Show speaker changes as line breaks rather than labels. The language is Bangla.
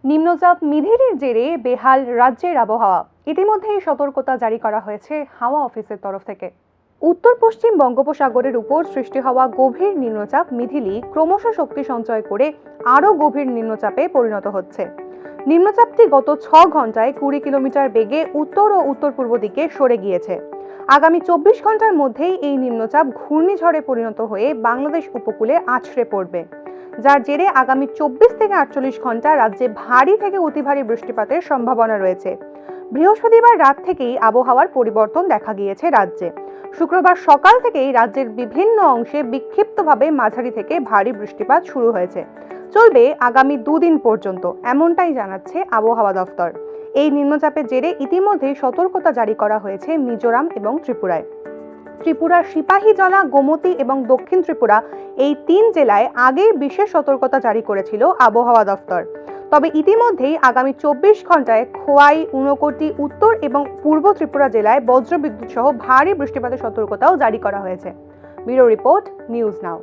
নিম্নচাপ মিধিরের জেরে বেহাল রাজ্যের আবহাওয়া। ইতিমধ্যেই সতর্কতা জারি করা হয়েছে হাওয়া অফিসের তরফ থেকে। উত্তর পশ্চিম বঙ্গোপসাগরের উপর সৃষ্টি হওয়া গভীর নিম্নচাপ মিথিলি ক্রমশ শক্তি সঞ্চয় করে আরও গভীর নিম্নচাপে পরিণত হচ্ছে। নিম্নচাপটি গত 6 ঘন্টায় 20 কিলোমিটার বেগে উত্তর ও উত্তর পূর্ব দিকে সরে গিয়েছে। আগামী 24 ঘন্টার মধ্যেই এই নিম্নচাপ ঘূর্ণিঝড়ে পরিণত হয়ে বাংলাদেশ উপকূলে আছড়ে পড়বে, যার জেরে আগামী 24 থেকে 48 ঘন্টা রাজ্যে ভারী থেকে অতি ভারী বৃষ্টিপাতের সম্ভাবনা রয়েছে। বৃহস্পতিবার রাত থেকেই আবহাওয়ার পরিবর্তন দেখা গিয়েছে রাজ্যে। শুক্রবার সকাল থেকেই রাজ্যের বিভিন্ন অংশে বিক্ষিপ্তভাবে মাঝারি থেকে ভারী বৃষ্টিপাত শুরু হয়েছে, চলবে আগামী 2 দিন পর্যন্ত, এমনটাই জানাচ্ছে আবহাওয়া দফতর। এই নিম্নচাপের জেরে ইতিমধ্যেই সতর্কতা জারি করা হয়েছে মিজোরাম এবং ত্রিপুরায়। ত্রিপুরার সিপাহীজলা, গোমতী এবং দক্ষিণ ত্রিপুরা এই 3 জেলায় আগেই বিশেষ সতর্কতা জারি করেছিল আবহাওয়া দফতর। তবে ইতিমধ্যেই আগামী 24 ঘন্টায় খোয়াই, ঊনকোটি, উত্তর এবং পূর্ব ত্রিপুরা জেলায় বজ্রবিদ্যুৎ সহ ভারী বৃষ্টিপাতের সতর্কতাও জারি করা হয়েছে। Bureau report, news now.